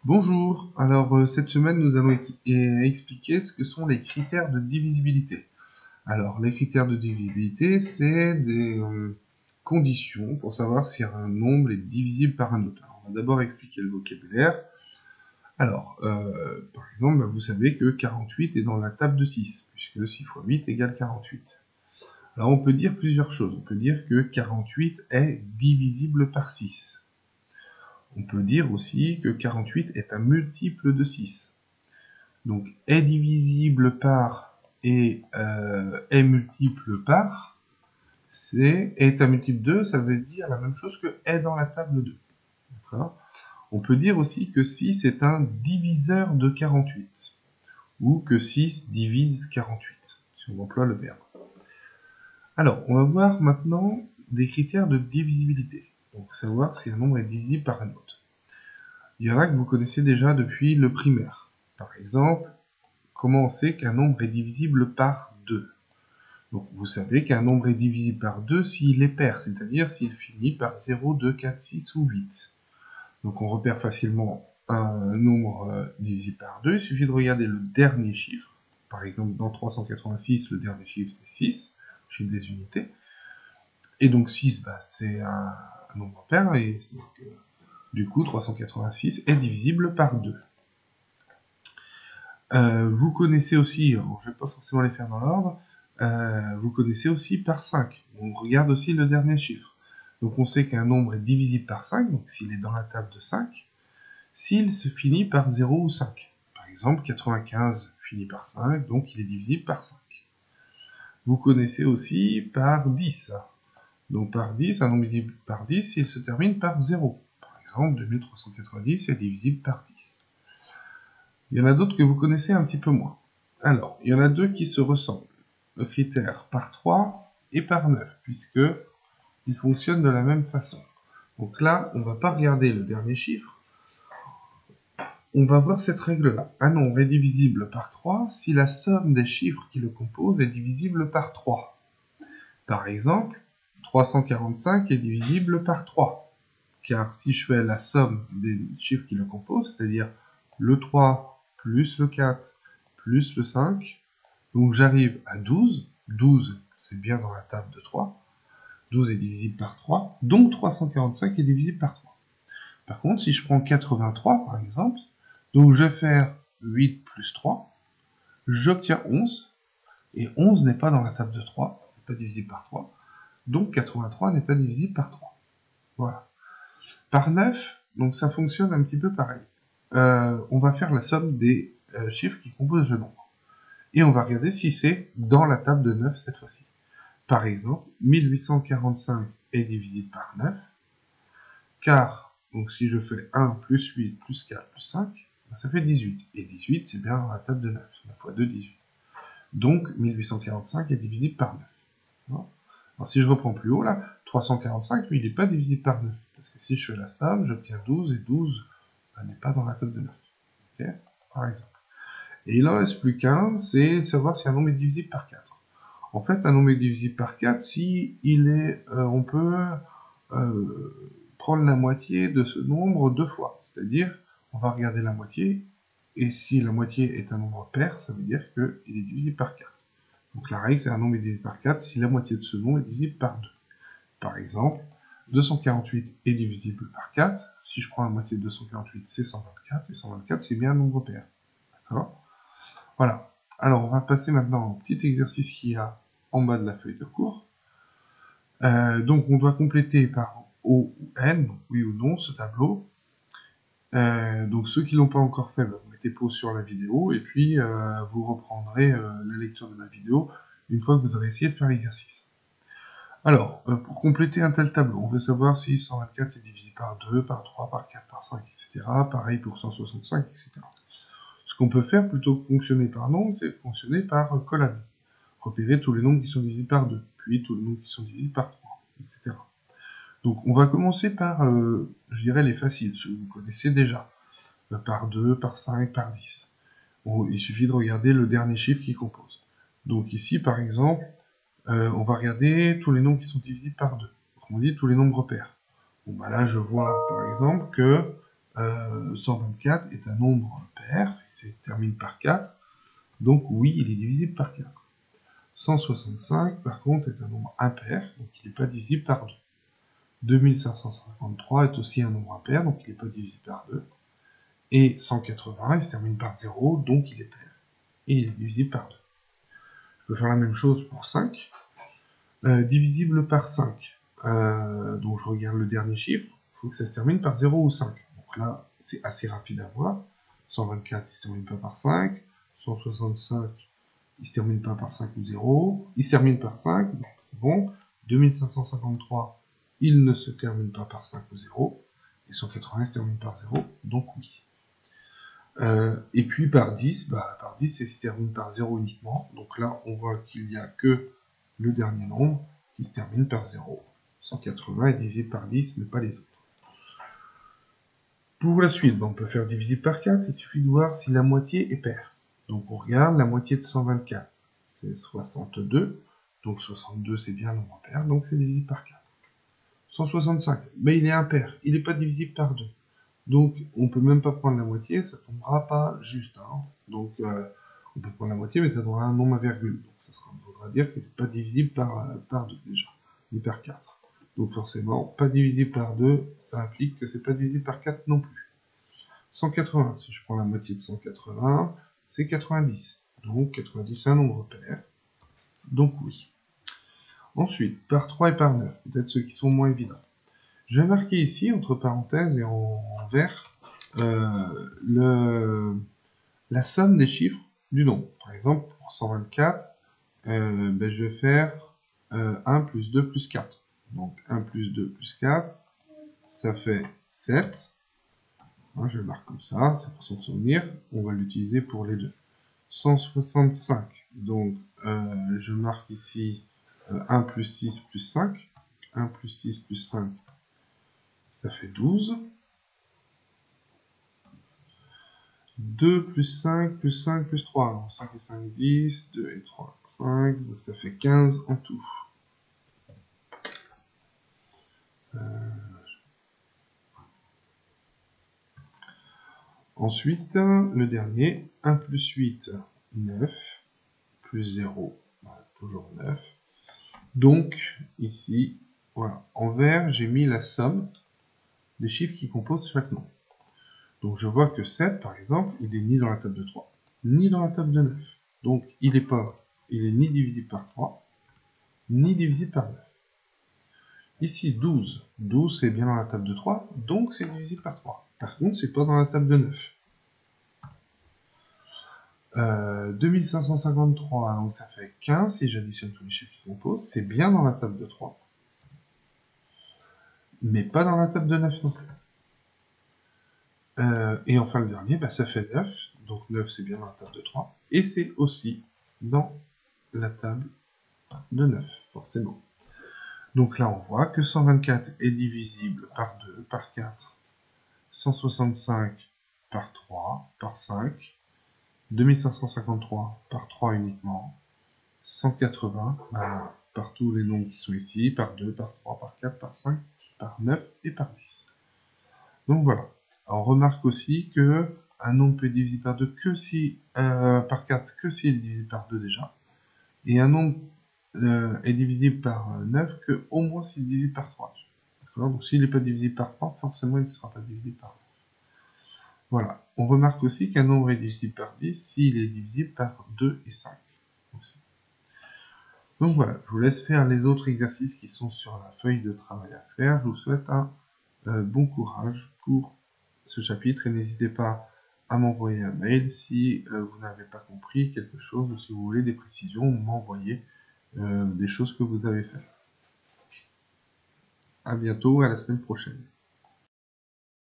Bonjour, cette semaine nous allons expliquer ce que sont les critères de divisibilité. Alors les critères de divisibilité, c'est des conditions pour savoir si un nombre est divisible par un autre. Alors, on va d'abord expliquer le vocabulaire. Alors, par exemple, vous savez que 48 est dans la table de 6, puisque 6 fois 8 égale 48. Alors on peut dire plusieurs choses. On peut dire que 48 est divisible par 6. On peut dire aussi que 48 est un multiple de 6. Donc, est divisible par et est multiple par, est un multiple de, ça veut dire la même chose que est dans la table 2. On peut dire aussi que 6 est un diviseur de 48, ou que 6 divise 48, si on emploie le verbe. Alors, on va voir maintenant des critères de divisibilité. Donc, savoir si un nombre est divisible par un autre. Il y en a que vous connaissez déjà depuis le primaire. Par exemple, comment on sait qu'un nombre est divisible par 2? Donc, vous savez qu'un nombre est divisible par 2 s'il est pair, c'est-à-dire s'il finit par 0, 2, 4, 6 ou 8. Donc, on repère facilement un nombre divisible par 2. Il suffit de regarder le dernier chiffre. Par exemple, dans 386, le dernier chiffre, c'est 6, chiffre des unités. Et donc, 6, c'est un nombre pair, et donc, du coup, 386 est divisible par 2. Vous connaissez aussi, je ne vais pas forcément les faire dans l'ordre, vous connaissez aussi par 5. On regarde aussi le dernier chiffre. Donc on sait qu'un nombre est divisible par 5, donc s'il est dans la table de 5, s'il se finit par 0 ou 5. Par exemple, 95 finit par 5, donc il est divisible par 5. Vous connaissez aussi par 10. Donc par 10, un nombre divisible par 10, il se termine par 0. Par exemple, 2390 est divisible par 10. Il y en a d'autres que vous connaissez un petit peu moins. Alors, il y en a deux qui se ressemblent. Le critère par 3 et par 9, puisqu'ils fonctionnent de la même façon. Donc là, on ne va pas regarder le dernier chiffre. On va voir cette règle-là. Un nombre est divisible par 3 si la somme des chiffres qui le composent est divisible par 3. Par exemple, 345 est divisible par 3. Car si je fais la somme des chiffres qui le composent, c'est-à-dire le 3 plus le 4 plus le 5, donc j'arrive à 12. 12, c'est bien dans la table de 3. 12 est divisible par 3, donc 345 est divisible par 3. Par contre, si je prends 83, par exemple, donc je vais faire 8 plus 3, j'obtiens 11, et 11 n'est pas dans la table de 3, n'est pas divisible par 3, donc 83 n'est pas divisible par 3. Voilà. Par 9, donc ça fonctionne un petit peu pareil. On va faire la somme des chiffres qui composent le nombre. Et on va regarder si c'est dans la table de 9 cette fois-ci. Par exemple, 1845 est divisible par 9, car, donc si je fais 1 plus 8 plus 4 plus 5, ça fait 18. Et 18, c'est bien dans la table de 9. 9 fois 2, 18. Donc, 1845 est divisible par 9. Alors si je reprends plus haut, là, 345, lui, il n'est pas divisible par 9. Parce que si je fais la somme, j'obtiens 12, et 12 n'est pas dans la table de 9. Okay, par exemple. Et il n'en reste plus qu'un, c'est savoir si un nombre est divisible par 4. En fait, un nombre est divisible par 4 si on peut prendre la moitié de ce nombre deux fois. C'est-à-dire, on va regarder la moitié, et si la moitié est un nombre pair, ça veut dire qu'il est divisible par 4. Donc la règle, c'est un nombre est divisible par 4 si la moitié de ce nombre est divisible par 2. Par exemple, 248 est divisible par 4. Si je prends la moitié de 248, c'est 124, et 124, c'est bien un nombre pair. D'accord ? Voilà. Alors, on va passer maintenant au petit exercice qu'il y a en bas de la feuille de cours. Donc, on doit compléter par O ou N, donc oui ou non, ce tableau. Donc, ceux qui ne l'ont pas encore fait, vous mettez pause sur la vidéo, et puis vous reprendrez la lecture de ma vidéo une fois que vous aurez essayé de faire l'exercice. Alors, pour compléter un tel tableau, on veut savoir si 124 est divisé par 2, par 3, par 4, par 5, etc. Pareil pour 165, etc. Ce qu'on peut faire, plutôt que fonctionner par nombre, c'est fonctionner par colonne. Repérer tous les nombres qui sont divisés par 2, puis tous les nombres qui sont divisés par 3, etc. Donc on va commencer par, je dirais, les faciles, ceux que vous connaissez déjà. Par 2, par 5, par 10. Bon, il suffit de regarder le dernier chiffre qui compose. Donc ici, par exemple, on va regarder tous les nombres qui sont divisés par 2. Donc on dit tous les nombres pairs. Bon, là, je vois, par exemple, que 124 est un nombre pair, il se termine par 4, donc oui, il est divisible par 4. 165, par contre, est un nombre impair, donc il n'est pas divisible par 2. 2553 est aussi un nombre impair, donc il n'est pas divisible par 2. Et 180, il se termine par 0, donc il est pair. Et il est divisible par 2. Je peux faire la même chose pour 5. Divisible par 5. Donc je regarde le dernier chiffre, il faut que ça se termine par 0 ou 5. Donc là, c'est assez rapide à voir. 124, il ne se termine pas par 5. 165, il ne se termine pas par 5 ou 0. Il se termine par 5, donc c'est bon. 2553, il ne se termine pas par 5 ou 0. Et 180, il se termine par 0, donc oui. Et puis par 10, par 10, il se termine par 0 uniquement. Donc là, on voit qu'il n'y a que le dernier nombre qui se termine par 0. 180 est divisé par 10, mais pas les autres. Pour la suite, on peut faire diviser par 4, il suffit de voir si la moitié est paire. Donc on regarde, la moitié de 124, c'est 62. Donc 62, c'est bien un nombre pair, donc c'est divisible par 4. 165, mais il est impair, il n'est pas divisible par 2. Donc on ne peut même pas prendre la moitié, ça ne tombera pas juste. Hein. Donc on peut prendre la moitié, mais ça donnera un nombre à virgule. Donc ça voudra dire que ce n'est pas divisible par 2 déjà, ni par 4. Donc forcément, pas divisible par 2, ça implique que c'est pas divisible par 4 non plus. 180, si je prends la moitié de 180, c'est 90. Donc 90, c'est un nombre pair. Donc oui. Ensuite, par 3 et par 9, peut-être ceux qui sont moins évidents. Je vais marquer ici, entre parenthèses et en vert, la somme des chiffres du nombre. Par exemple, pour 124, je vais faire 1 plus 2 plus 4. Donc 1 plus 2 plus 4, ça fait 7. Hein, je le marque comme ça, c'est pour s'en souvenir. On va l'utiliser pour les deux. 165, donc je marque ici 1 plus 6 plus 5. 1 plus 6 plus 5, ça fait 12. 2 plus 5 plus 5 plus 3. Donc 5 et 5, 10. 2 et 3, 5. Donc ça fait 15 en tout. Ensuite, le dernier, 1 plus 8, 9, plus 0, voilà, toujours 9. Donc, ici, voilà, en vert, j'ai mis la somme des chiffres qui composent chaque nombre. Donc, je vois que 7, par exemple, il est ni dans la table de 3, ni dans la table de 9. Donc, il est ni divisible par 3, ni divisible par 9. Ici, 12. 12, c'est bien dans la table de 3, donc c'est divisible par 3. Par contre, c'est pas dans la table de 9. 2553, donc ça fait 15, si j'additionne tous les chiffres qui composent, c'est bien dans la table de 3. Mais pas dans la table de 9 non plus. Et enfin le dernier, ça fait 9, donc 9 c'est bien dans la table de 3, et c'est aussi dans la table de 9, forcément. Donc là on voit que 124 est divisible par 2, par 4, 165 par 3, par 5, 2553 par 3 uniquement, 180 par tous les nombres qui sont ici, par 2, par 3, par 4, par 5, par 9 et par 10. Donc voilà. Alors, on remarque aussi que un nombre peut être divisé par 2 que si, par 4 que s'il est divisé par 2 déjà. Et un nombre est divisible par 9 que au moins s'il est divisé par 3. Donc s'il n'est pas divisé par 3, forcément il ne sera pas divisé par 9. Voilà. On remarque aussi qu'un nombre est divisible par 10 s'il est divisible par 2 et 5 aussi. Donc voilà, je vous laisse faire les autres exercices qui sont sur la feuille de travail à faire. Je vous souhaite un bon courage pour ce chapitre et n'hésitez pas à m'envoyer un mail si vous n'avez pas compris quelque chose ou si vous voulez des précisions, m'envoyer des choses que vous avez faites. À bientôt, à la semaine prochaine.